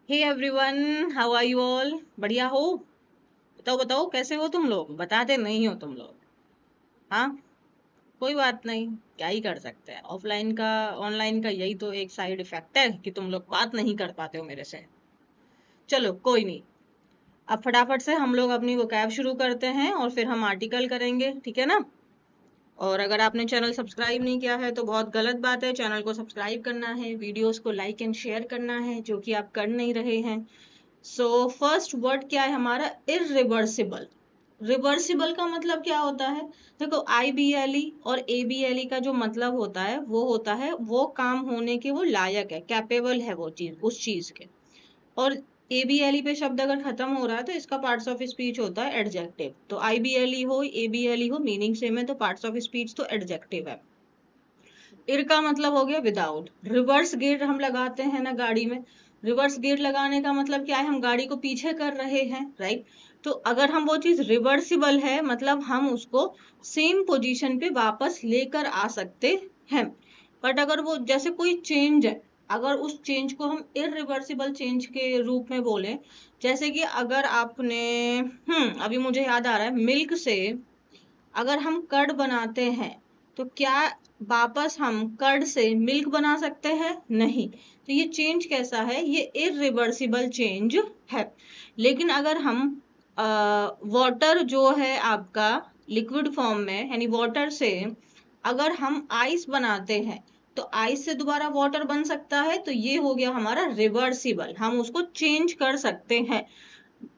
Hey everyone, how are you all? बढ़िया हो? बताओ बताओ, कैसे हो तुम लोग? बताते नहीं हो तुम लोग। हाँ, कोई बात नहीं। क्या ही कर सकते हैं। ऑफलाइन का ऑनलाइन का यही तो एक साइड इफेक्ट है कि तुम लोग बात नहीं कर पाते हो मेरे से। चलो कोई नहीं। अब फटाफट से हम लोग अपनी वोकैब शुरू करते हैं और फिर हम आर्टिकल करेंगे, ठीक है ना? और अगर आपने चैनल सब्सक्राइब नहीं किया है तो बहुत गलत बात है। चैनल को सब्सक्राइब करना है, वीडियोस को लाइक एंड शेयर करना है, जो कि आप कर नहीं रहे हैं। सो फर्स्ट वर्ड क्या है हमारा? इरिवर्सिबल। रिवर्सिबल का मतलब क्या होता है? देखो, IBLE और ABLE का जो मतलब होता है वो होता है वो काम होने के वो लायक है, कैपेबल है वो चीज, उस चीज के। और ABLE पे शब्द अगर खत्म हो रहा है तो इसका पार्ट्स ऑफ स्पीच होता है एडजेक्टिव। तो IBLE हो ABLE हो, मीनिंग सेम है, तो पार्ट्स ऑफ स्पीच तो एडजेक्टिव है। इर का मतलब हो गया विदाउट। रिवर्स गियर हम लगाते हैं ना गाड़ी में। रिवर्स गियर लगाने का मतलब क्या है? हम गाड़ी को पीछे कर रहे हैं, राइट? तो अगर हम वो चीज रिवर्सिबल है मतलब हम उसको सेम पोजीशन पे वापस लेकर आ सकते हैं। बट अगर वो जैसे कोई चेंज है, अगर उस चेंज को हम इरिवर्सिबल चेंज के रूप में बोले, जैसे कि अगर आपने अभी मुझे याद आ रहा है, मिल्क से अगर हम कर्ड बनाते हैं तो क्या वापस हम कर्ड से मिल्क बना सकते हैं? नहीं। तो ये चेंज कैसा है? ये इरिवर्सिबल चेंज है। लेकिन अगर हम वाटर जो है आपका लिक्विड फॉर्म में, यानी वाटर से अगर हम आइस बनाते हैं तो आइस से दोबारा वाटर बन सकता है, तो ये हो गया हमारा रिवर्सिबल, हम उसको चेंज कर सकते हैं।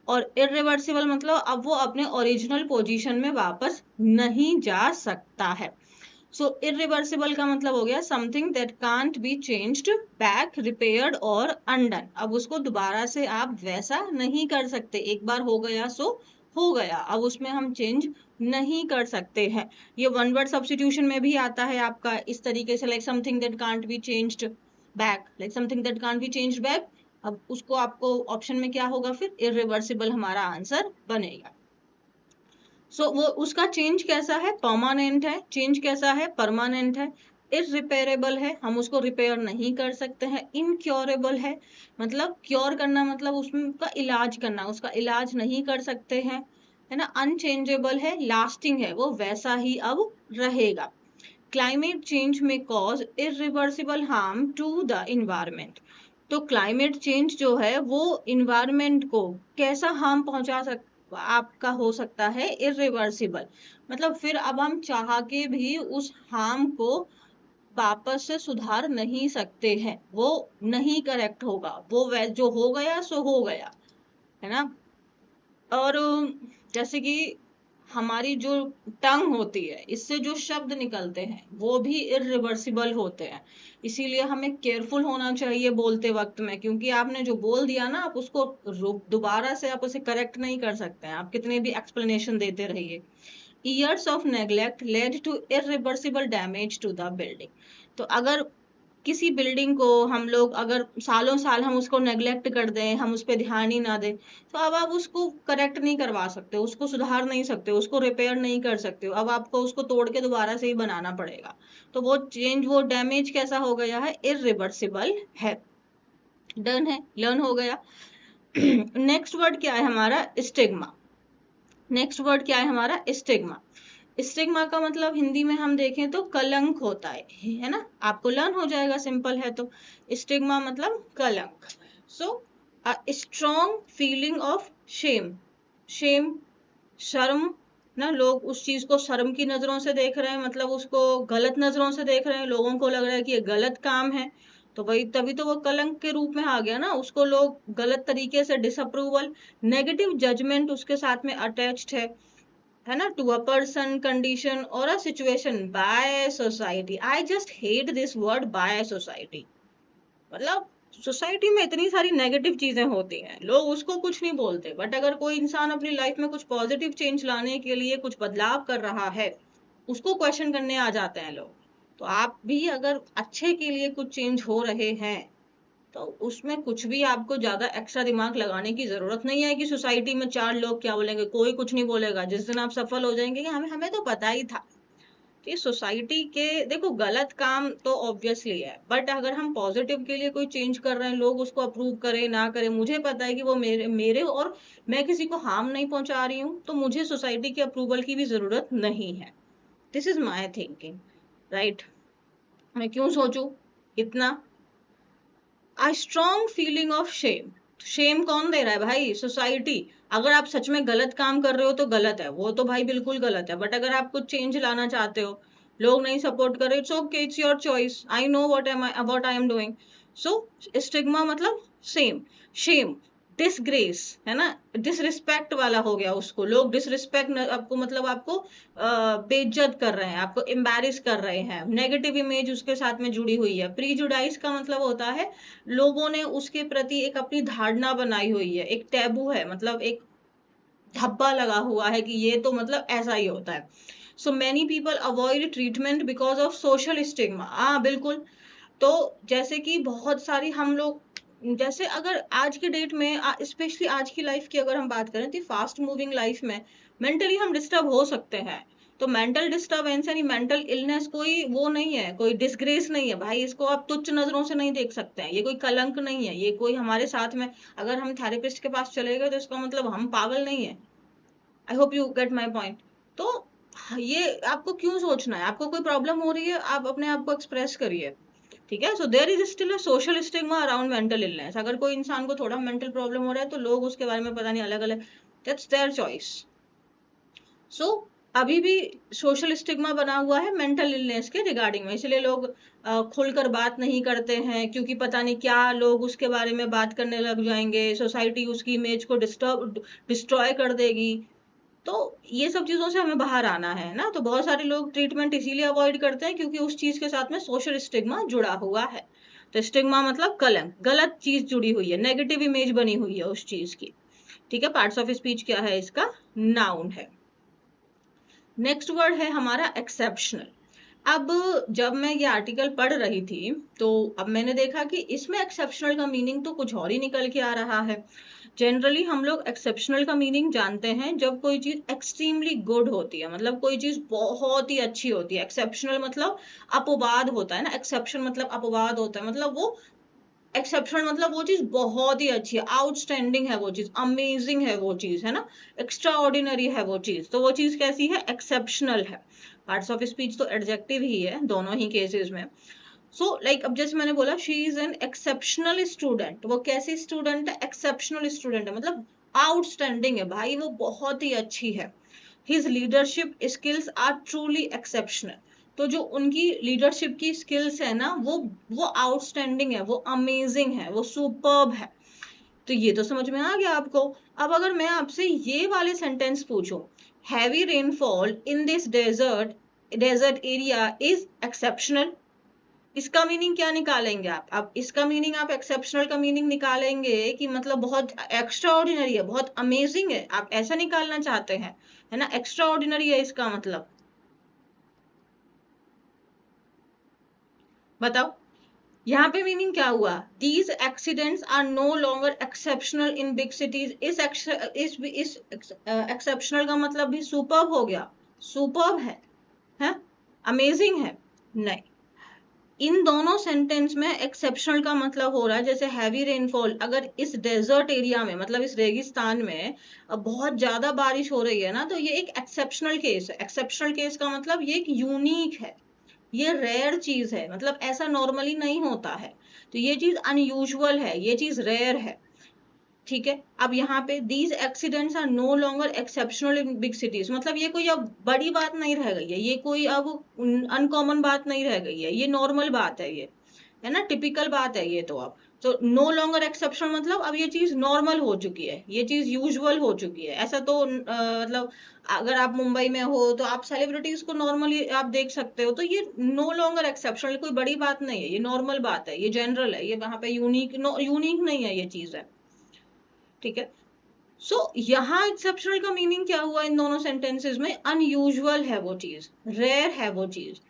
और इरिवर्सिबल मतलब अब वो अपने ओरिजिनल पोजीशन में वापस नहीं जा सकता है। सो इरिवर्सिबल का मतलब हो गया something that can't be changed, back, repaired और अनडन। अब उसको दोबारा से आप वैसा नहीं कर सकते। एक बार हो गया सो हो गया, अब उसमें हम चेंज नहीं कर सकते हैं। ये वन वर्ड सब्स्टिट्यूशन में भी आता है आपका इस तरीके से, like something that can't be changed back, like something that can't be changed back. अब उसको आपको ऑप्शन में क्या होगा? फिर इरिवर्सिबल हमारा आंसर बनेगा। सो वो उसका चेंज कैसा है? परमानेंट है। चेंज कैसा है? परमानेंट है। इरिपेयरेबल है, हम उसको रिपेयर नहीं कर सकते हैं। इनक्योरेबल है, मतलब क्योर करना मतलब उसका इलाज करना, उसका इलाज नहीं कर सकते हैं, है ना? अनचेंजेबल है, लास्टिंग है, वो वैसा ही अब रहेगा। क्लाइमेट चेंज में cause irreversible harm to the environment. तो क्लाइमेट चेंज जो है वो इन्वायरमेंट को कैसा हार्म पहुंचा आपका हो सकता है? इरिवर्सिबल। मतलब फिर अब हम चाह के भी उस हार्म को वापस से सुधार नहीं सकते हैं, वो नहीं करेक्ट होगा, वो जो हो गया सो हो गया, है ना? और जैसे कि हमारी जो टंग होती है, इससे जो शब्द निकलते हैं वो भी इरिवर्सिबल होते हैं। इसीलिए हमें केयरफुल होना चाहिए बोलते वक्त में, क्योंकि आपने जो बोल दिया ना, आप उसको दोबारा से आप उसे करेक्ट नहीं कर सकते हैं, आप कितने भी एक्सप्लेनेशन देते रहिए। Years of neglect led to irreversible damage to the building. तो अगर किसी बिल्डिंग को हम लोग अगर सालों साल हम उसको नेग्लेक्ट कर दें, हम उस पर ध्यान ही ना दें, तो अब आप उसको करेक्ट नहीं करवा सकते, उसको सुधार नहीं सकते, उसको रिपेयर नहीं कर सकते, अब आपको उसको तोड़ के दोबारा से ही बनाना पड़ेगा। तो वो चेंज, वो डैमेज कैसा हो गया है? इरिवर्सिबल है। डन है, लर्न हो गया। नेक्स्ट वर्ड क्या है हमारा? स्टिग्मा। नेक्स्ट वर्ड क्या है हमारा? स्टिग्मा। स्टिग्मा का मतलब हिंदी में हम देखें तो कलंक होता है ना? आपको लर्न हो जाएगा, सिंपल है तो। स्टिग्मा मतलब कलंक। So a strong feeling of shame. Shame, शर्म ना, लोग उस चीज को शर्म की नजरों से देख रहे हैं, मतलब उसको गलत नजरों से देख रहे हैं, लोगों को लग रहा है कि ये गलत काम है। तो भाई तभी तो वो कलंक के रूप में आ गया ना, उसको लोग गलत तरीके से डिसअप्रूवल, नेगेटिव जजमेंट उसके साथ में अटैच्ड है ना, टू अ पर्सन, कंडीशन और a situation by society. I just hate this word, by society. मतलब सोसाइटी में इतनी सारी नेगेटिव चीजें होती हैं, लोग उसको कुछ नहीं बोलते, बट अगर कोई इंसान अपनी लाइफ में कुछ पॉजिटिव चेंज लाने के लिए कुछ बदलाव कर रहा है, उसको क्वेश्चन करने आ जाते हैं लोग। तो आप भी अगर अच्छे के लिए कुछ चेंज हो रहे हैं तो उसमें कुछ भी आपको ज्यादा एक्स्ट्रा दिमाग लगाने की जरूरत नहीं है कि सोसाइटी में चार लोग क्या बोलेंगे। कोई कुछ नहीं बोलेगा, जिस दिन आप सफल हो जाएंगे कि हमें हमें तो पता ही था। तो ये सोसाइटी के, देखो गलत काम तो ऑब्वियसली है, बट अगर हम पॉजिटिव के लिए कोई चेंज कर रहे हैं, लोग उसको अप्रूव करें ना करें, मुझे पता है कि वो मेरे मेरे और मैं किसी को हार्म नहीं पहुंचा रही हूँ, तो मुझे सोसाइटी के अप्रूवल की भी जरूरत नहीं है। This is my thinking, right. मैं क्यों सोचूं इतना? I strong feeling of shame. Shame कौन दे रहा है भाई? सोसाइटी। अगर आप सच में गलत काम कर रहे हो तो गलत है, वो तो भाई बिल्कुल गलत है, बट अगर आप कुछ चेंज लाना चाहते हो, लोग नहीं सपोर्ट कर रहे, it's okay, it's your choice, I know what I am doing. So stigma मतलब सेम, शेम, डिसग्रेस, है ना, डिसरिस्पेक्ट वाला हो गया उसको, लोग डिसरिस्पेक्ट आपको, मतलब आपको बेइज्जत कर रहे हैं, आपको एम्बैरेस कर रहे हैं, नेगेटिव इमेज उसके साथ में जुड़ी हुई है। प्रीजुडाइज का मतलब होता है लोगों ने उसके प्रति एक अपनी धारणा बनाई हुई है, एक टैबू है, मतलब एक धब्बा लगा हुआ है कि ये तो मतलब ऐसा ही होता है। So many people avoid treatment because of social stigma. हाँ बिल्कुल। तो जैसे कि बहुत सारी हम लोग, जैसे अगर आज के डेट में, स्पेशली आज की लाइफ की अगर हम बात करें, तो फास्ट मूविंग लाइफ में मेंटली हम डिस्टर्ब हो सकते हैं। तो मेंटल डिस्टर्बेंस यानी मेंटल इलनेस कोई वो नहीं है, कोई डिसग्रेस नहीं है भाई, इसको आप तुच्छ नजरों से नहीं देख सकते हैं, ये कोई कलंक नहीं है, ये कोई हमारे साथ में अगर हम थेरेपिस्ट के पास चले गए तो इसका मतलब हम पागल नहीं है। I hope you get my point. तो ये आपको क्यों सोचना है? आपको कोई प्रॉब्लम हो रही है, आप अपने आप को एक्सप्रेस करिए, ठीक है। So there is still a social stigma around mental illness. अगर कोई इंसान को थोड़ा मेंटल प्रॉब्लम हो रहा है तो लोग उसके बारे में पता नहीं अलग अलग, दैट्स देयर चॉइस। सो अभी भी सोशल स्टिग्मा बना हुआ है मेंटल इलनेस के रिगार्डिंग में, इसलिए लोग खुलकर बात नहीं करते हैं, क्योंकि पता नहीं क्या लोग उसके बारे में बात करने लग जाएंगे, सोसाइटी उसकी इमेज को डिस्ट्रॉय कर देगी। तो ये सब चीजों से हमें बाहर आना है ना। तो बहुत सारे लोग ट्रीटमेंट इसीलिए अवॉइड करते हैं क्योंकि उस चीज के साथ में सोशल स्टिग्मा जुड़ा हुआ है। तो स्टिग्मा मतलब कलंक, गलत चीज जुड़ी हुई है, नेगेटिव इमेज बनी हुई है उस चीज की, ठीक है। पार्ट्स ऑफ स्पीच क्या है इसका? नाउन है। नेक्स्ट वर्ड है हमारा एक्सेप्शनल। अब जब मैं ये आर्टिकल पढ़ रही थी तो अब मैंने देखा कि इसमें एक्सेप्शनल का मीनिंग तो कुछ और ही निकल के आ रहा है। जनरली हम लोग एक्सेप्शनल का मीनिंग जानते हैं जब कोई चीज एक्सट्रीमली गुड होती है, मतलब कोई चीज बहुत ही अच्छी होती है। एक्सेप्शनल मतलब अपवाद होता है ना, एक्सेप्शन मतलब अपवाद होता है, मतलब वो एक्सेप्शनल मतलब वो चीज बहुत ही अच्छी है, आउटस्टैंडिंग है वो चीज, अमेजिंग है वो चीज, है ना, एक्स्ट्रा ऑर्डिनरी है वो चीज। तो वो चीज कैसी है? एक्सेप्शनल है। पार्ट्स ऑफ स्पीच तो एडजेक्टिव ही है दोनों ही केसेस में। सो लाइक अब जैसे मैंने बोला she is an exceptional student, वो कैसी स्टूडेंट है? एक्सेप्शनल स्टूडेंट है, मतलब आउटस्टैंडिंग है भाई, वो बहुत ही अच्छी है। His leadership skills are truly exceptional. तो जो उनकी लीडरशिप की स्किल्स है ना, वो आउटस्टैंडिंग है, वो अमेजिंग है, वो सुपर्ब है। तो ये तो समझ में आ गया आपको। अब अगर मैं आपसे ये वाले सेंटेंस पूछूं, heavy rainfall in this desert area is exceptional, इसका मीनिंग क्या निकालेंगे आप? अब इसका मीनिंग आप एक्सेप्शनल का मीनिंग निकालेंगे कि मतलब बहुत एक्स्ट्रा ऑर्डिनरी है, बहुत अमेजिंग है, आप ऐसा निकालना चाहते हैं, है ना, एक्स्ट्रा ऑर्डिनरी है इसका मतलब। बताओ यहाँ पे मीनिंग क्या हुआ? These accidents are no longer exceptional in big cities. इस एक्सेप्शनल का मतलब भी सुपर्ब हो गया, सुपर्ब है, अमेजिंग है? नहीं, इन दोनों सेंटेंस में एक्सेप्शनल का मतलब हो रहा है जैसे हैवी रेनफॉल, अगर इस डेजर्ट एरिया में, मतलब इस रेगिस्तान में बहुत ज्यादा बारिश हो रही है ना, तो ये एक एक्सेप्शनल केस है। एक्सेप्शनल केस का मतलब ये एक यूनिक है, ये रेयर चीज है, मतलब ऐसा नॉर्मली नहीं होता है। तो ये चीज अनयूजुअल है, ये चीज रेयर है, ठीक है। अब यहाँ पे these accidents are no longer exceptional in big cities, मतलब ये कोई अब बड़ी बात नहीं रह गई है, ये कोई अब अनकॉमन बात नहीं रह गई है, ये नॉर्मल बात है, ये है ना, टिपिकल बात है ये तो। अब तो नो लॉन्गर एक्सेप्शन मतलब अब ये चीज नॉर्मल हो चुकी है, ये चीज यूजुअल हो चुकी है। ऐसा तो मतलब अगर आप मुंबई में हो तो आप सेलिब्रिटीज को नॉर्मली आप देख सकते हो, तो ये नो लॉन्गर एक्सेप्शनल कोई बड़ी बात नहीं है, ये नॉर्मल बात है, ये जनरल है, ये वहां पे यूनिक यूनिक नहीं है, ये चीज है, ठीक है। सो यहाँ एक्सेप्शनल का मीनिंग क्या हुआ इन दोनों सेंटेंसेस में? अनयूजुअल है वो चीज, रेयर है वो चीज।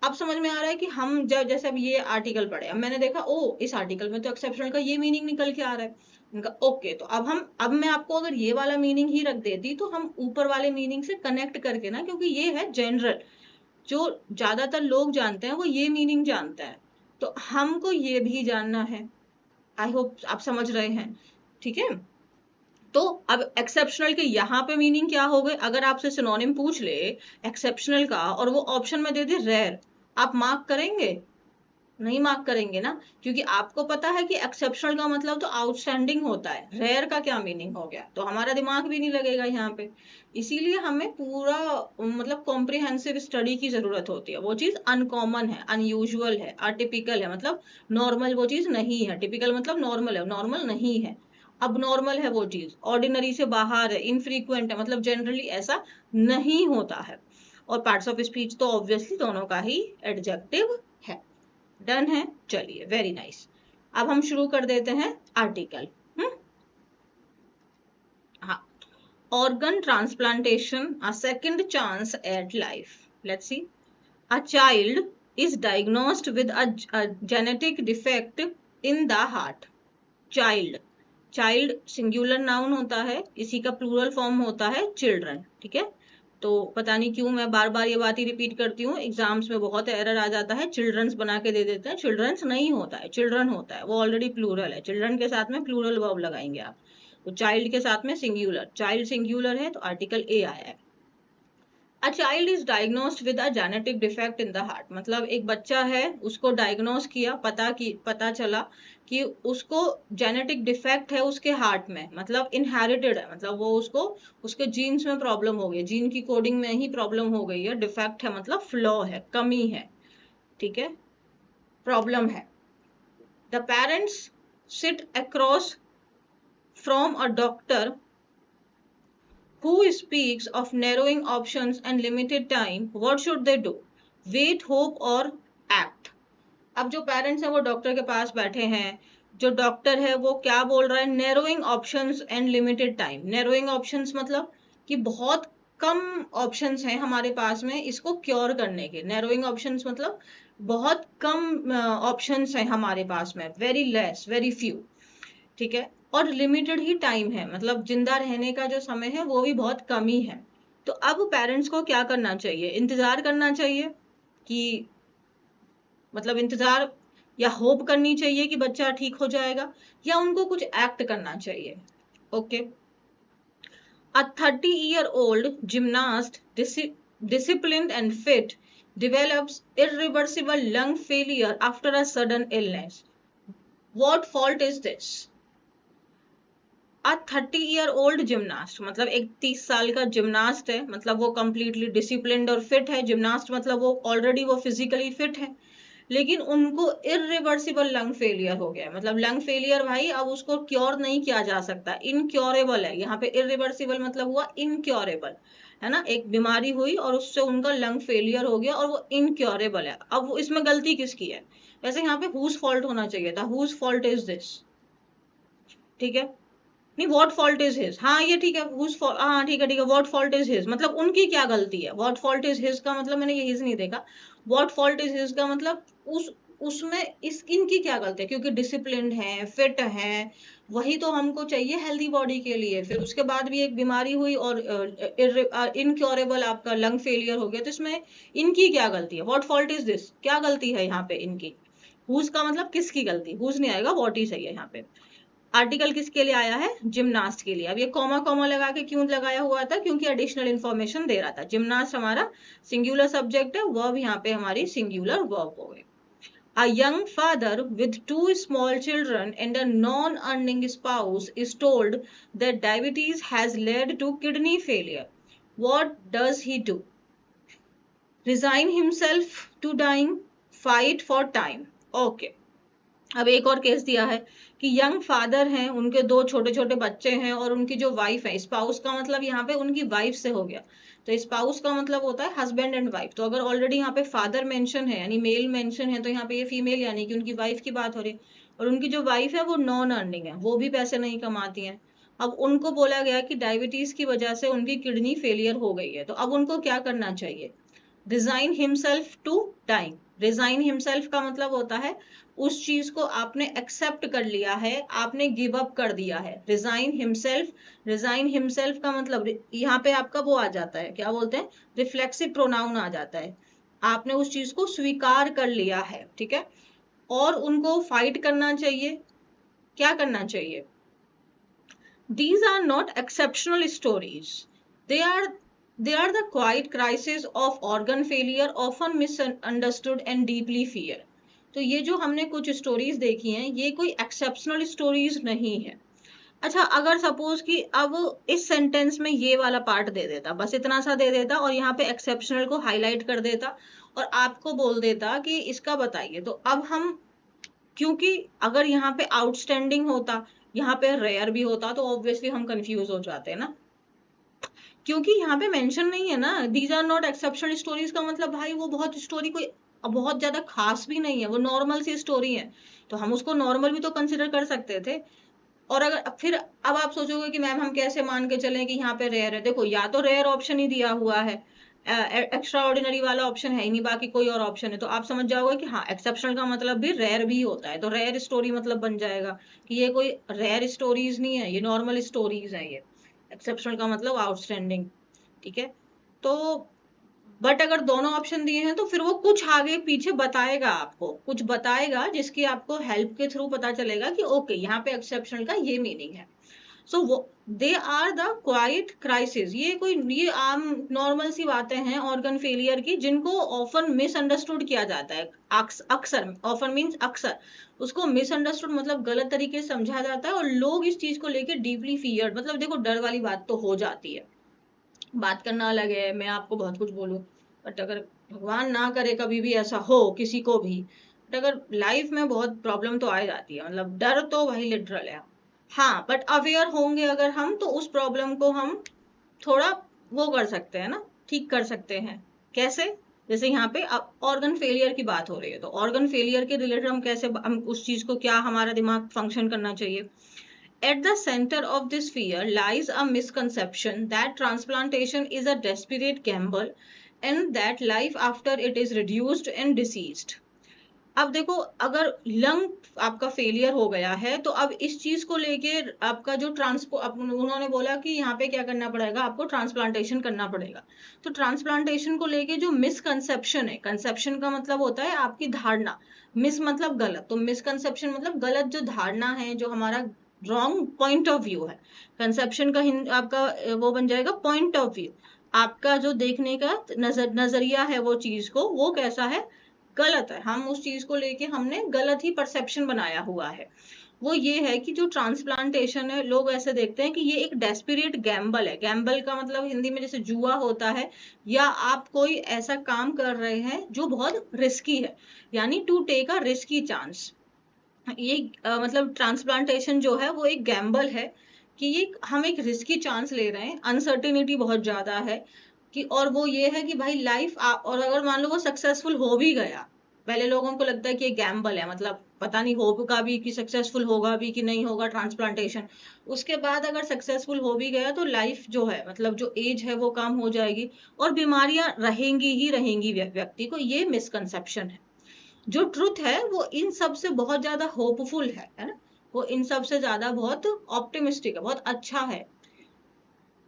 अब समझ में आ रहा है कि हम जब जैसे अब ये आर्टिकल पढ़े, अब मैंने देखा ओ इस आर्टिकल में तो एक्सेप्शनल का ये मीनिंग निकल के आ रहा है, उनका ओके। तो अब मैं आपको अगर ये वाला मीनिंग ही रख देती तो हम ऊपर वाले मीनिंग से कनेक्ट करके ना, क्योंकि ये है जनरल, जो ज्यादातर लोग जानते हैं वो ये मीनिंग जानता है, तो हमको ये भी जानना है। आई होप आप समझ रहे हैं, ठीक है। तो अब एक्सेप्शनल के यहाँ पे मीनिंग क्या हो गए, अगर आपसे सिनोनिम पूछ ले एक्सेप्शनल का और वो ऑप्शन में दे दे रेयर, आप मार्क करेंगे? नहीं मार्क करेंगे ना, क्योंकि आपको पता है कि एक्सेप्शनल का मतलब तो आउटस्टैंडिंग होता है, रेयर का क्या मीनिंग हो गया, तो हमारा दिमाग भी नहीं लगेगा यहाँ पे। इसीलिए हमें पूरा मतलब कॉम्प्रिहेंसिव स्टडी की जरूरत होती है। वो चीज अनकॉमन है, अनयूजुअल है, अटिपिकल है, मतलब नॉर्मल वो चीज नहीं है। टिपिकल मतलब नॉर्मल है, नॉर्मल नहीं है। अब नॉर्मल है वो चीज, ऑर्डिनरी से बाहर है, इनफ्रीक्वेंट है, मतलब जनरली ऐसा नहीं होता है। और पार्ट्स ऑफ स्पीच तो ऑब्वियसली दोनों का ही एडजेक्टिव है। डन है, चलिए वेरी नाइस। अब हम शुरू कर देते हैं आर्टिकल। हाँ, organ transplantation, a second chance at life. Let's see. A child is diagnosed with a genetic defect in the heart. Child, child singular noun होता है, इसी का प्लूरल फॉर्म होता है children, ठीक है। तो पता नहीं क्यों मैं बार बार ये बात ही रिपीट करती हूँ, एग्जाम्स में बहुत एरर आ जाता है, चिल्ड्रंस बना के दे देते हैं, चिल्ड्रंस नहीं होता है, चिल्ड्रन होता है, वो ऑलरेडी प्लूरल है। चिल्ड्रन के साथ में प्लूरल वर्ब लगाएंगे आप, तो चाइल्ड के साथ में सिंगुलर, चाइल्ड सिंगुलर है तो आर्टिकल ए आया है। A child is diagnosed with a genetic defect in the heart, मतलब एक बच्चा है, उसको डायग्नोस किया, पता चला कि उसको जेनेटिक डिफेक्ट है उसके हार्ट में, मतलब इनहेरिटेड है, मतलब वो उसको उसके जीन्स में प्रॉब्लम हो गई, जीन की कोडिंग में ही प्रॉब्लम हो गई है। डिफेक्ट है मतलब फ्लॉ है, कमी है, ठीक है, प्रॉब्लम है। The parents sit across from a doctor who speaks of narrowing options and limited time, what should they do? Wait, hope or act? अब जो पेरेंट्स हैं वो डॉक्टर के पास बैठे हैं, जो डॉक्टर है वो क्या बोल रहा है, narrowing options and limited time. Narrowing options मतलब कि बहुत कम ऑप्शंस हैं हमारे पास में इसको क्योर करने के। नैरोइंग ऑप्शंस मतलब बहुत कम ऑप्शंस हैं हमारे पास में, वेरी लेस, वेरी फ्यू, ठीक है। और लिमिटेड ही टाइम है, मतलब जिंदा रहने का जो समय है वो भी बहुत कम ही है। तो अब पेरेंट्स को क्या करना चाहिए, इंतजार करना चाहिए कि मतलब इंतजार या होप करनी चाहिए कि बच्चा ठीक हो जाएगा, या उनको कुछ एक्ट करना चाहिए। Okay. A 30-year-old gymnast, disciplined and fit, develops irreversible lung failure after a sudden illness. What fault is this? A 30-year-old gymnast, मतलब एक 30 साल का जिमनास्ट है, मतलब वो कंप्लीटली डिसिप्लिन्ड और फिट है। जिमनास्ट मतलब वो ऑलरेडी वो फिजिकली फिट है, लेकिन उनको इरिवर्सिबल लंग फेलियर हो गया, मतलब लंग फेलियर भाई अब उसको क्योर नहीं किया जा सकता, इनक्योरेबल है। यहाँ पे इरिवर्सिबल मतलब हुआ इनक्योरेबल, है ना, एक बीमारी हुई और उससे उनका लंग फेलियर हो गया और वो इनक्योरेबल है। अब वो इसमें गलती किसकी है? वैसे यहाँ पे हुज फॉल्ट होना चाहिए था, हुज फॉल्ट इज दिस, ठीक है। नहीं, व्हाट फॉल्ट इज हिज, हाँ ये ठीक है, हुज फॉल्ट, हाँ ठीक है ठीक है, व्हाट फॉल्ट इज हिज मतलब उनकी क्या गलती है। व्हाट फॉल्ट इज हिज का मतलब मैंने ये हिज नहीं देखा, व्हाट फॉल्ट इज हिज का मतलब उसमें इनकी क्या गलती है, क्योंकि डिसिप्लिन्ड है, फिट है, वही तो हमको चाहिए हेल्दी बॉडी के लिए। फिर उसके बाद भी एक बीमारी हुई और इनक्योरेबल आपका लंग फेलियर हो गया, तो इसमें इनकी क्या गलती है? व्हाट फॉल्ट इज दिस, क्या गलती है यहाँ पे इनकी? हुज का मतलब किसकी गलती, हुज नहीं आएगा, व्हाट ही सही है यहाँ पे। आर्टिकल किसके लिए आया है? जिमनास्ट के लिए। अब ये कॉमा कॉमा लगा के क्यों लगाया हुआ था? क्योंकि एडिशनल इंफॉर्मेशन दे रहा था। जिमनास्ट हमारा सिंगुलर सब्जेक्ट है, वर्ब यहाँ पे हमारी सिंगुलर वर्ब हो गई। A young father with 2 small children and a non-earning spouse is told that diabetes has led to kidney failure. What does he do? Resign himself to dying, fight for time. Okay. अब एक और case दिया है कि young father हैं, उनके 2 छोटे छोटे बच्चे हैं और उनकी जो वाइफ है, स्पाउस का मतलब यहाँ पे उनकी वाइफ से हो गया, तो स्पाउस का मतलब होता है हस्बैंड एंड वाइफ। तो अगर ऑलरेडी यहाँ पे फादर मेंशन है यानी मेल मेंशन है, तो यहाँ पे ये फीमेल यानी कि उनकी वाइफ की बात हो रही है। और उनकी जो वाइफ है वो नॉन अर्निंग है, वो भी पैसे नहीं कमाती है। अब उनको बोला गया कि डायबिटीज की वजह से उनकी किडनी फेलियर हो गई है, तो अब उनको क्या करना चाहिए? Resign himself to dying. Resign himself का मतलब होता है उस चीज को आपने एक्सेप्ट कर लिया है, आपने गिव अप कर दिया है। रिजाइन हिमसेल्फ, रिजाइन हिमसेल्फ का मतलब यहाँ पे आपका वो आ जाता है, क्या बोलते हैं, रिफ्लेक्सिव प्रोनाउन आ जाता है। आपने उस चीज को स्वीकार कर लिया है, ठीक है, और उनको फाइट करना चाहिए। क्या करना चाहिए? These are not exceptional stories. They are they are the quiet crisis of organ failure, often misunderstood and deeply feared. तो ये जो हमने कुछ स्टोरीज देखी हैं, ये कोई एक्सेप्शनल स्टोरीज नहीं है। अच्छा, अगर सपोज कि अब इस सेंटेंस में ये वाला पार्ट दे देता, बस इतना सा दे देता और यहाँ पे एक्सेप्शनल को हाईलाइट कर देता और आपको बोल देता कि इसका बताइए, तो अब हम, क्योंकि अगर यहाँ पे आउटस्टैंडिंग होता, यहाँ पे रेयर भी होता, तो ऑब्वियसली हम कंफ्यूज हो जाते हैं ना, क्योंकि यहाँ पे मेंशन नहीं है ना, these are not exceptional stories का मतलब भाई वो बहुत स्टोरी कोई बहुत ज्यादा खास भी नहीं है, वो नॉर्मल सी स्टोरी है, तो हम उसको नॉर्मल भी तो कंसिडर कर सकते थे। और अगर फिर अब आप सोचोगे कि मैम हम कैसे मान के चलें कि यहाँ पे रेयर है, देखो या तो रेयर ऑप्शन ही दिया हुआ है, एक्स्ट्रा ऑर्डिनरी वाला ऑप्शन है ही नहीं, बाकी कोई और ऑप्शन है, तो आप समझ जाओगे कि हाँ एक्सेप्शनल का मतलब भी रेयर भी होता है, तो रेयर स्टोरी मतलब बन जाएगा कि ये कोई रेयर स्टोरीज नहीं है, ये नॉर्मल स्टोरीज है ये। एक्सेप्शनल का मतलब आउटस्टैंडिंग, ठीक है। तो बट अगर दोनों ऑप्शन दिए हैं तो फिर वो कुछ आगे पीछे बताएगा, आपको कुछ बताएगा जिसकी आपको हेल्प के थ्रू पता चलेगा कि ओके यहाँ पे एक्सेप्शनल का ये मीनिंग है। सो वो they are the quiet crisis, ये आम नॉर्मल सी बातें हैं ऑर्गन फेलियर की, जिनको ऑफन मिसअंडरस्टूड किया जाता है। अक्सर, ऑफन मीन्स अक्सर, उसको मिसअंडरस्टूड मतलब गलत तरीके से समझा जाता है, और लोग इस चीज को लेके डीपली फियर्ड, मतलब देखो डर वाली बात तो हो जाती है, बात करना अलग है, मैं आपको बहुत कुछ बोलूं, बट अगर भगवान ना करे कभी भी ऐसा हो किसी को भी, बट अगर लाइफ में बहुत प्रॉब्लम तो आ जाती है, मतलब डर तो वही लिटरल है। हाँ, बट अवेयर होंगे अगर हम, तो उस प्रॉब्लम को हम थोड़ा वो कर सकते हैं ना, ठीक कर सकते हैं। कैसे? जैसे यहाँ पे ऑर्गन फेलियर की बात हो रही है, तो ऑर्गन फेलियर के रिलेटेड हम कैसे, हम उस चीज को क्या हमारा दिमाग फंक्शन करना चाहिए। At the center of this fear lies a misconception that transplantation is a desperate gamble and that life after it is reduced and deceased. अब देखो, अगर लंग आपका फेलियर हो गया है, तो अब इस चीज को लेके आपका जो उन्होंने बोला कि यहाँ पे क्या करना पड़ेगा, आपको ट्रांसप्लांटेशन करना पड़ेगा। तो ट्रांसप्लांटेशन को लेके जो मिसकंसेप्शन है, कंसेप्शन का मतलब होता है आपकी धारणा, मिस मतलब गलत, तो मिसकंसेप्शन मतलब गलत जो धारणा है, जो हमारा रॉन्ग पॉइंट ऑफ व्यू है। कंसेप्शन का आपका वो बन जाएगा पॉइंट ऑफ व्यू, आपका जो देखने का नजरिया है वो चीज को, वो कैसा है, गलत है, हम उस चीज को लेके हमने गलत ही परसेप्शन बनाया हुआ है। वो ये है कि जो ट्रांसप्लांटेशन है, लोग ऐसे देखते हैं कि ये एक डेस्परेट गैम्बल है। गैम्बल का मतलब हिंदी में जैसे जुआ होता है, या आप कोई ऐसा काम कर रहे हैं जो बहुत रिस्की है, यानी to take a risky chance. ये मतलब ट्रांसप्लांटेशन जो है वो एक गैम्बल है, कि ये हम एक रिस्की चांस ले रहे हैं, अनसर्टिनिटी बहुत ज्यादा है कि, और वो ये है कि भाई लाइफ, और अगर मान लो वो सक्सेसफुल हो भी गया, पहले लोगों को लगता है कि ये गैम्बल है, मतलब पता नहीं होगा भी कि सक्सेसफुल होगा भी कि नहीं होगा ट्रांसप्लांटेशन, उसके बाद अगर सक्सेसफुल हो भी गया तो लाइफ जो है, मतलब जो एज है वो कम हो जाएगी, और बीमारियां रहेंगी ही रहेंगी व्यक्ति को, ये मिसकंसेप्शन है। जो ट्रुथ है वो इन सब से बहुत ज्यादा होपफुल है ना, वो इन सब से ज्यादा बहुत ऑप्टिमिस्टिक है, बहुत अच्छा है।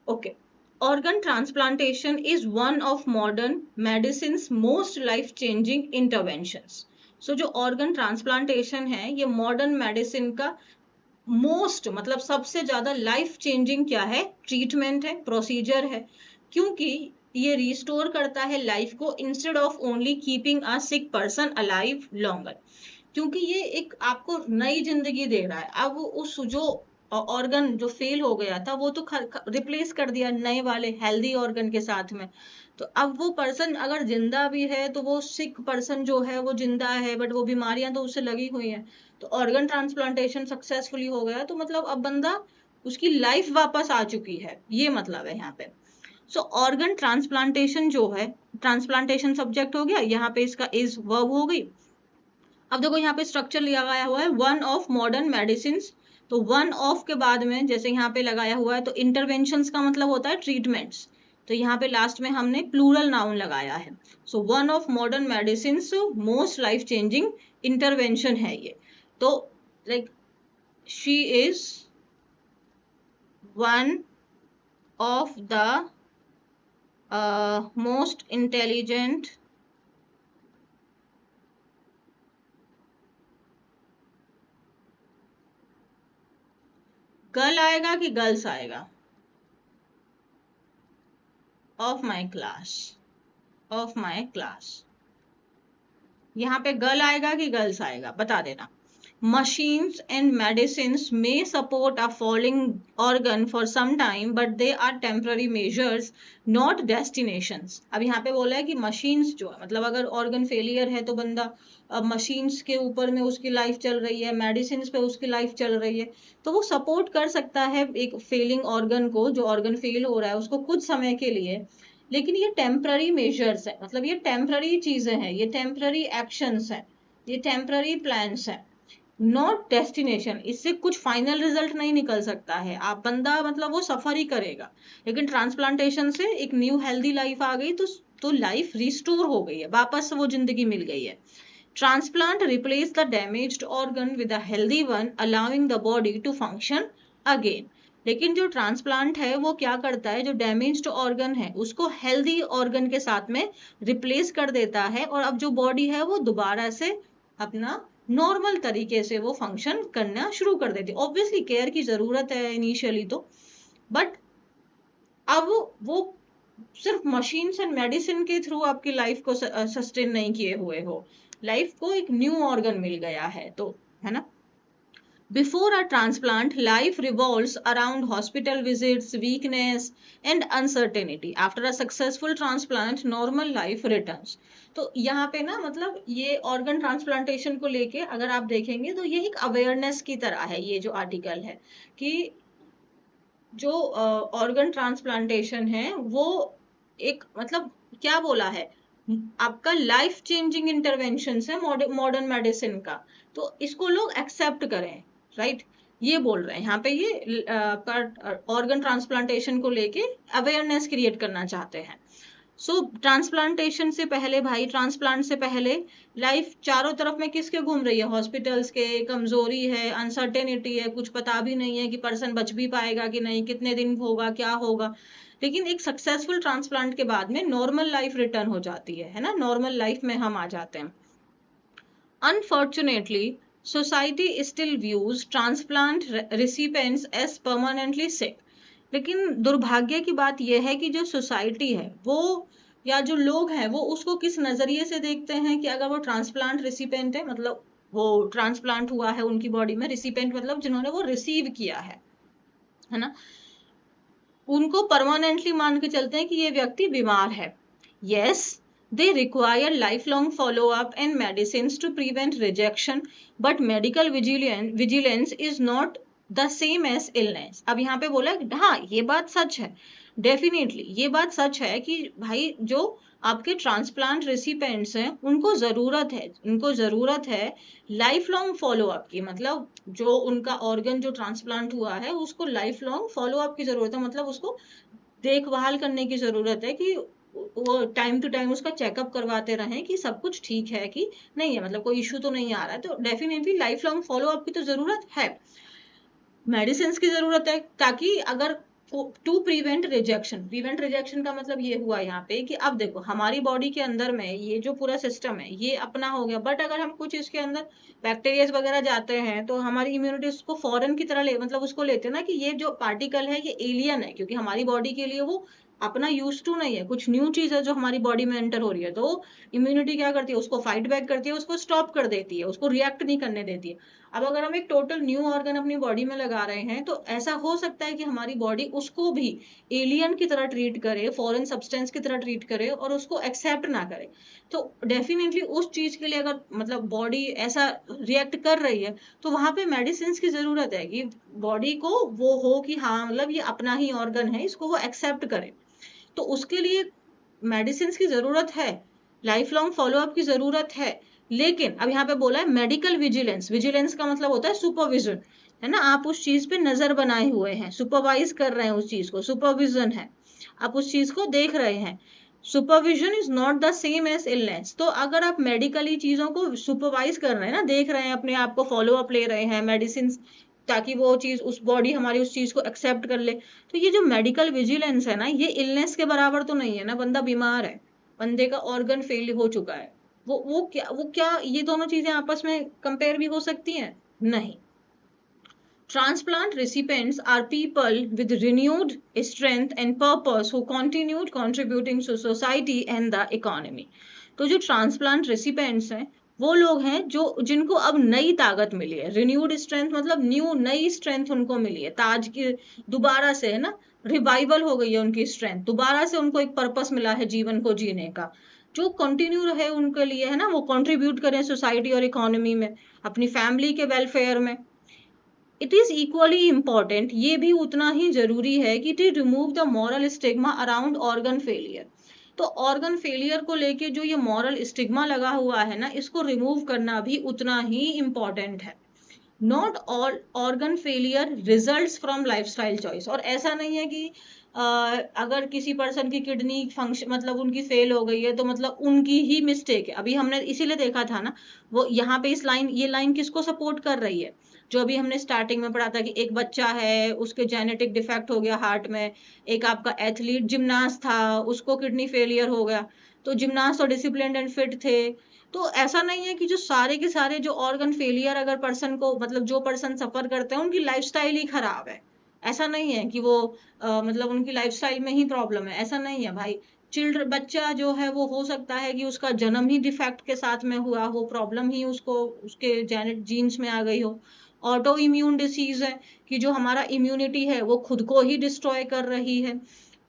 Okay, organ transplantation is one of modern medicine's most life changing interventions. So जो organ transplantation है, ये modern medicine का मोस्ट मतलब सबसे ज्यादा लाइफ चेंजिंग क्या है, ट्रीटमेंट है, प्रोसीजर है, क्योंकि ये रिस्टोर करता है लाइफ को, instead of only keeping a sick person alive longer, क्योंकि ये एक आपको नई जिंदगी दे रहा है। अब उस जो ऑर्गन जो फेल हो गया था वो तो रिप्लेस कर दिया नए वाले हेल्दी ऑर्गन के साथ में, तो अब वो पर्सन अगर जिंदा भी है तो वो सिक पर्सन जो है वो जिंदा है, बट वो बीमारियां तो उससे लगी हुई हैं। तो ऑर्गन ट्रांसप्लांटेशन सक्सेसफुली हो गया, तो मतलब अब बंदा, उसकी लाइफ वापस आ चुकी है, ये मतलब है यहाँ पे। सो ऑर्गन ट्रांसप्लांटेशन जो है, ट्रांसप्लांटेशन सब्जेक्ट हो गया, यहाँ पे इसका इज वर्ब हो गई। अब देखो यहाँ पे स्ट्रक्चर लगाया हुआ है वन ऑफ मॉडर्न मेडिसिन, तो वन ऑफ के बाद में जैसे यहाँ पे लगाया हुआ है, तो इंटरवेंशंस का मतलब होता है ट्रीटमेंट्स, तो यहाँ पे लास्ट में हमने प्लूरल नाउन लगाया है। So one of modern medicine most life changing intervention है ये। तो like she is one of the most intelligent girl आएगा कि गर्ल्स आएगा? Of my class, of my class. यहाँ पे गर्ल आएगा कि गर्ल्स आएगा, बता देना। Machines and medicines may support a falling organ for some time, but they are temporary measures, not destinations. अब यहाँ पे बोला है कि machines जो है, मतलब अगर organ failure है तो बंदा machines के ऊपर में उसकी लाइफ चल रही है, medicines पे उसकी लाइफ चल रही है, तो वो सपोर्ट कर सकता है एक फेलिंग ऑर्गन को, जो ऑर्गन फेल हो रहा है उसको कुछ समय के लिए। लेकिन ये टेम्पररी मेजर्स है, मतलब ये टेम्पररी चीजें हैं, ये टेम्पररी एक्शंस हैं, ये टेम्पररी प्लान्स हैं, नॉट डेस्टिनेशन। इससे कुछ फाइनल रिजल्ट नहीं निकल सकता है। आप बंदा मतलब वो सफर ही करेगा, लेकिन ट्रांसप्लांटेशन से एक न्यू हेल्दी लाइफ आ गई, तो लाइफ रिस्टोर हो गई है, वापस से वो जिंदगी मिल गई है। Transplant replace the damaged organ with a healthy one, allowing the body to function again. लेकिन जो ट्रांसप्लांट है वो क्या करता है, जो डैमेज्ड ऑर्गन है उसको हेल्दी ऑर्गन के साथ में रिप्लेस कर देता है, और अब जो बॉडी है वो दोबारा से अपना नॉर्मल तरीके से वो फंक्शन करना शुरू कर देती है। ऑब्वियसली केयर की जरूरत है इनिशियली तो, बट अब वो सिर्फ मशीन्स एंड मेडिसिन के थ्रू आपकी लाइफ को सस्टेन नहीं किए हुए हो, लाइफ को एक न्यू ऑर्गन मिल गया है, तो है ना। Before a transplant, life revolves around hospital visits, weakness, and uncertainty. After a successful transplant, normal life returns. तो यहाँ पे ना मतलब ये ऑर्गन ट्रांसप्लांटेशन को लेके अगर आप देखेंगे तो ये एक अवेयरनेस की तरह है, ये जो आर्टिकल है, कि जो ऑर्गन ट्रांसप्लांटेशन है वो एक मतलब क्या बोला है, आपका लाइफ चेंजिंग इंटरवेंशन है मॉडर्न मेडिसिन का, तो इसको लोग एक्सेप्ट करें, राइट। ये बोल रहे हैं यहाँ पे, ये ऑर्गन ट्रांसप्लांटेशन को लेके अवेयरनेस क्रिएट करना चाहते हैं। सो ट्रांसप्लांटेशन से पहले भाई, ट्रांसप्लांट से पहले लाइफ चारों तरफ में किसके घूम रही है, हॉस्पिटल्स के, कमजोरी है, अनसर्टेनिटी है, कुछ पता भी नहीं है कि पर्सन बच भी पाएगा कि नहीं, कितने दिन होगा, क्या होगा। लेकिन एक सक्सेसफुल ट्रांसप्लांट के बाद में नॉर्मल लाइफ रिटर्न हो जाती है ना, नॉर्मल लाइफ में हम आ जाते हैं। Unfortunately society still views transplant recipients as permanently sick. लेकिन दुर्भाग्य की बात यह है कि जो सोसाइटी है वो, या जो लोग हैं वो उसको किस नजरिए से देखते हैं, कि अगर वो ट्रांसप्लांट रिसिपेंट है, मतलब वो ट्रांसप्लांट हुआ है उनकी बॉडी में, रिसिपेंट मतलब जिन्होंने वो रिसीव किया है ना, उनको परमानेंटली मान के चलते हैं कि ये व्यक्ति बीमार है। Yes, they require lifelong follow-up and medicines to prevent rejection, but medical vigilance is not the same as illness. अब यहाँ पे बोला, हाँ ये बात सच है, डेफिनेटली ये बात सच है कि भाई जो आपके ट्रांसप्लांट रेसिपेंट्स हैं उनको जरूरत है लाइफ लॉन्ग फॉलो अप की, मतलब जो उनका ऑर्गन जो ट्रांसप्लांट हुआ है उसको लाइफ लॉन्ग फॉलो अप की जरूरत है, मतलब उसको देखभाल करने की जरूरत है, कि वो टाइम टू टाइम उसका चेकअप करवाते रहें कि सब कुछ ठीक है कि नहीं है, मतलब कोई इश्यू तो नहीं आ रहा है। तो definitely life long follow up की तो जरूरत है, मेडिसिन की जरूरत है, ताकि अगर टू प्रिवेंट रिजेक्शन का मतलब ये हुआ यहाँ पे कि अब देखो हमारी बॉडी के अंदर में ये जो पूरा सिस्टम है ये अपना हो गया, बट अगर हम कुछ इसके अंदर बैक्टीरियाज वगैरह जाते हैं तो हमारी इम्यूनिटी उसको फॉरेन की तरह मतलब उसको लेते हैं ना, कि ये जो पार्टिकल है ये एलियन है, क्योंकि हमारी बॉडी के लिए वो अपना यूज टू नहीं है, कुछ न्यू चीज है जो हमारी बॉडी में एंटर हो रही है, तो इम्यूनिटी क्या करती है, उसको फाइट बैक करती है, उसको स्टॉप कर देती है, उसको रिएक्ट नहीं करने देती है। अब अगर हम एक टोटल न्यू ऑर्गन अपनी बॉडी में लगा रहे हैं तो ऐसा हो सकता है कि हमारी बॉडी उसको भी एलियन की तरह ट्रीट करे, फॉरेन सब्सटेंस की तरह ट्रीट करे और उसको एक्सेप्ट ना करे। तो डेफिनेटली उस चीज के लिए अगर मतलब बॉडी ऐसा रिएक्ट कर रही है तो वहां पे मेडिसिन की जरूरत है कि बॉडी को वो हो कि हाँ मतलब ये अपना ही ऑर्गन है, इसको वो एक्सेप्ट करे। तो उसके लिए मेडिसिन की जरूरत है, लाइफ लॉन्ग फॉलोअप की जरूरत है। लेकिन अब यहाँ पे बोला है मेडिकल विजिलेंस का मतलब होता है सुपरविजन, है ना, आप उस चीज पे नजर बनाए हुए हैं, सुपरवाइज कर रहे हैं उस चीज को, सुपरविजन है, आप उस चीज को देख रहे हैं। Supervision is not the same as illness. तो अगर आप मेडिकली चीजों को सुपरवाइज कर रहे हैं ना, देख रहे हैं, अपने आप को फॉलो अप ले रहे हैं मेडिसिन, ताकि वो चीज उस बॉडी हमारी उस चीज को एक्सेप्ट कर ले, तो ये जो मेडिकल विजिलेंस है ना, ये इलनेस के बराबर तो नहीं है ना। बंदा बीमार है, बंदे का ऑर्गन फेल हो चुका है, वो क्या ये दोनों चीजें आपस में कंपेयर भी हो सकती हैं? नहीं। Transplant recipients are people with renewed strength and purpose who continued contributing to society and the economy. तो जो ट्रांसप्लांट रेसिपेंट्स हैं वो लोग हैं जो जिनको अब नई ताकत मिली है. रिन्यूड स्ट्रेंथ मतलब न्यू नई स्ट्रेंथ उनको मिली है, ताज की दोबारा से है ना, रिवाइवल हो गई है उनकी स्ट्रेंथ, दोबारा से उनको एक पर्पस मिला है जीवन को जीने का, जो कंटिन्यू रहे उनके लिए है ना, वो कंट्रीब्यूट करें सोसाइटी और इकोनॉमी में, अपनी फैमिली के वेलफेयर में. इट इज इक्वली इम्पॉर्टेंट, ये भी उतना ही जरूरी है कि to remove the moral stigma around organ failure. तो ऑर्गन फेलियर को लेके जो ये मॉरल स्टिग्मा लगा हुआ है ना, इसको रिमूव करना भी उतना ही इम्पॉर्टेंट है. Not all organ failure results from lifestyle choice. और ऐसा नहीं है कि अगर किसी पर्सन की किडनी फंक्शन मतलब उनकी फेल हो गई है तो मतलब उनकी ही मिस्टेक है. अभी हमने इसीलिए देखा था ना, वो यहाँ पे इस लाइन, ये लाइन किसको सपोर्ट कर रही है, जो अभी हमने स्टार्टिंग में पढ़ा था कि एक बच्चा है उसके जेनेटिक डिफेक्ट हो गया हार्ट में, एक आपका एथलीट जिम्नास्ट था उसको किडनी फेलियर हो गया, तो जिम्नास्ट और डिसिप्लिन्ड एंड फिट थे. तो ऐसा नहीं है कि जो सारे के सारे जो ऑर्गन फेलियर अगर पर्सन को मतलब जो पर्सन सफर करते हैं उनकी लाइफस्टाइल ही खराब है. ऐसा नहीं है कि वो मतलब उनकी लाइफस्टाइल में ही प्रॉब्लम है, ऐसा नहीं है भाई. बच्चा जो है वो हो सकता है कि उसका जन्म ही डिफेक्ट के साथ में हुआ हो, प्रॉब्लम ही उसको उसके जेनेट जीन्स में आ गई हो. ऑटो इम्यून डिसीज है कि जो हमारा इम्यूनिटी है वो खुद को ही डिस्ट्रॉय कर रही है.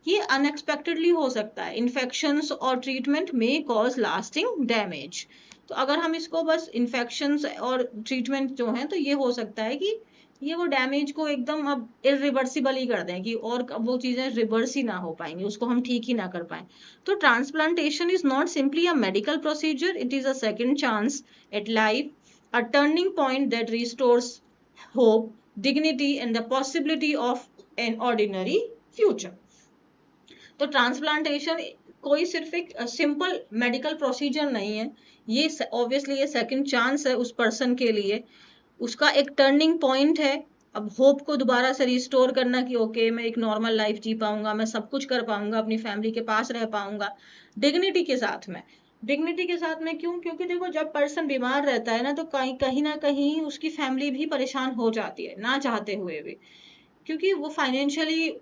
ये अनएक्सपेक्टेडली हो सकता है. इन्फेक्शंस और ट्रीटमेंट में कॉज लास्टिंग डैमेज. तो अगर हम इसको बस इन्फेक्शंस और ट्रीटमेंट जो है तो ये हो सकता है कि ये वो डैमेज को एकदम अब इरिवर्सिबल ही कर दें कि और वो चीजें रिवर्स ही ना हो पाएंगी, उसको हम ठीक ही ना कर पाए. तो transplantation is not simply a medical procedure, it is a second chance at life, a turning point that restores hope, dignity and the possibility of an ordinary future. तो ट्रांसप्लांटेशन कोई सिर्फ एक सिंपल मेडिकल प्रोसीजर नहीं है, ये obviously ये second chance है उस पर्सन के लिए, उसका एक टर्निंग पॉइंट है. अब होप को दोबारा से रिस्टोर करना कि ओके मैं एक नॉर्मल लाइफ जी पाऊंगा, मैं सब कुछ कर पाऊंगा, अपनी फैमिली के पास रह पाऊंगा डिग्निटी के साथ में. डिग्निटी के साथ में क्यों? क्योंकि देखो जब पर्सन बीमार रहता है ना तो कहीं कहीं ना कहीं उसकी फैमिली भी परेशान हो जाती है ना चाहते हुए भी, क्योंकि वो फाइनेंशियली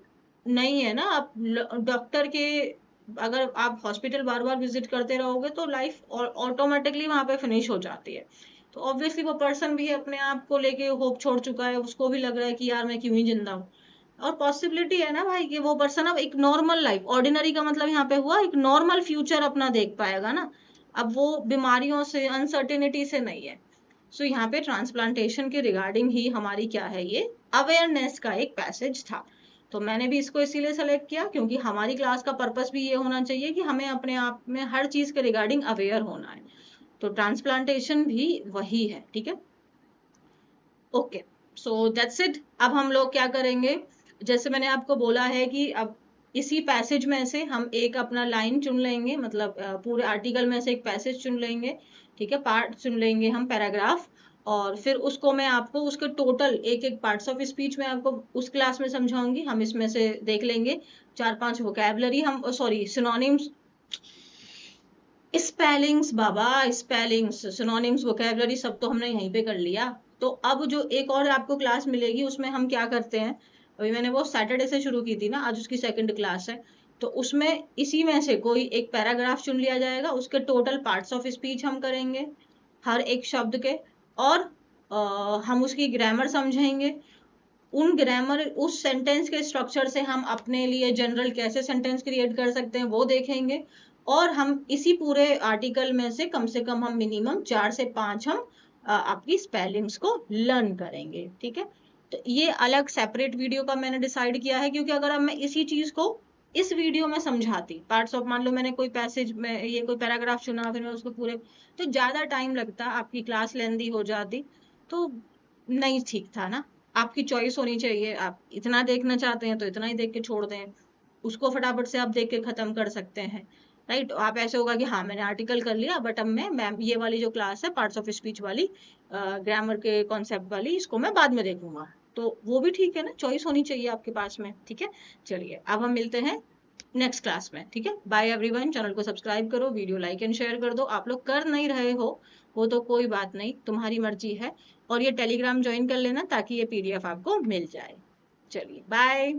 नहीं है ना. आप डॉक्टर के अगर आप हॉस्पिटल बार बार विजिट करते रहोगे तो लाइफ ऑटोमेटिकली वहां पे फिनिश हो जाती है. तो ऑब्वियसली वो पर्सन भी अपने आप को लेके होप छोड़ चुका है, उसको भी लग रहा है कि यार मैं क्यों ही जिंदा हूँ. और पॉसिबिलिटी है ना भाई कि वो पर्सन अब एक नॉर्मल लाइफ, ऑर्डिनरी का मतलब यहाँ पे हुआ एक नॉर्मल फ्यूचर अपना देख पाएगा ना, अब वो बीमारियों से अनसर्टेनिटी से नहीं है. सो यहाँ पे ट्रांसप्लांटेशन के रिगार्डिंग ही हमारी क्या है, ये अवेयरनेस का एक पैसेज था. तो मैंने भी इसको इसीलिए सेलेक्ट किया क्योंकि हमारी क्लास का पर्पस भी ये होना चाहिए कि हमें अपने आप में हर चीज के रिगार्डिंग अवेयर होना है. तो ट्रांसप्लांटेशन भी वही है. ठीक है, ओके, सो दैट्स इट. अब हम लोग क्या करेंगे, जैसे मैंने आपको बोला है कि अब इसी पैसेज में से हम एक अपना लाइन चुन लेंगे, मतलब पूरे आर्टिकल में से एक पैसेज चुन लेंगे. ठीक है, पार्ट चुन लेंगे हम, पैराग्राफ, और फिर उसको मैं आपको उसके टोटल एक एक पार्ट्स ऑफ स्पीच में आपको उस क्लास में समझाऊंगी. हम इसमें से देख लेंगे 4-5 वोकैबुलरी, हम सॉरी सिनोनिम्स, स्पेलिंग्स बाबा, स्पेलिंग्स सिनोनिम्स वोकैबुलरी सब तो हमने यहीं पे कर लिया. तो अब जो एक और आपको क्लास मिलेगी उसमें हम क्या करते हैं, अभी मैंने वो सैटरडे से शुरू की थी ना, आज उसकी सेकंड क्लास है. तो उसमें इसी में से कोई एक पैराग्राफ चुन लिया जाएगा, उसके टोटल पार्ट्स ऑफ स्पीच हम करेंगे हर एक शब्द के, और हम उसकी ग्रामर समझेंगे. उन ग्रामर उस सेंटेंस के स्ट्रक्चर से हम अपने लिए जनरल कैसे सेंटेंस क्रिएट कर सकते हैं वो देखेंगे. और हम इसी पूरे आर्टिकल में से कम हम मिनिमम 4 से 5 हम आपकी स्पेलिंग्स को लर्न करेंगे. ठीक है, तो ये अलग सेपरेट वीडियो का मैंने डिसाइड किया है, क्योंकि अगर अब मैं इसी चीज को इस वीडियो में समझाती पार्ट्स ऑफ, मान लो मैंने कोई पैसेज में ये कोई पैराग्राफ चुना फिर मैं उसको पूरे, तो ज्यादा टाइम लगता, आपकी क्लास लेंदी हो जाती, तो नहीं ठीक था ना. आपकी चॉइस होनी चाहिए, आप इतना देखना चाहते हैं तो इतना ही देख के छोड़ दें, उसको फटाफट से आप देख के खत्म कर सकते हैं. राइट, आप ऐसे होगा कि हाँ मैंने आर्टिकल कर लिया बट अब मैं मैम ये वाली जो क्लास है पार्ट्स ऑफ स्पीच वाली, ग्रामर के कॉन्सेप्ट वाली, इसको मैं बाद में देखूंगा. तो वो भी ठीक है ना, चॉइस होनी चाहिए आपके पास में. ठीक है, चलिए अब हम मिलते हैं नेक्स्ट क्लास में. ठीक है, बाय एवरीवन. चैनल को सब्सक्राइब करो, वीडियो लाइक एंड शेयर कर दो. आप लोग कर नहीं रहे हो वो तो कोई बात नहीं, तुम्हारी मर्जी है, और ये टेलीग्राम ज्वाइन कर लेना ताकि ये पीडीएफ आपको मिल जाए। चलिए बाय।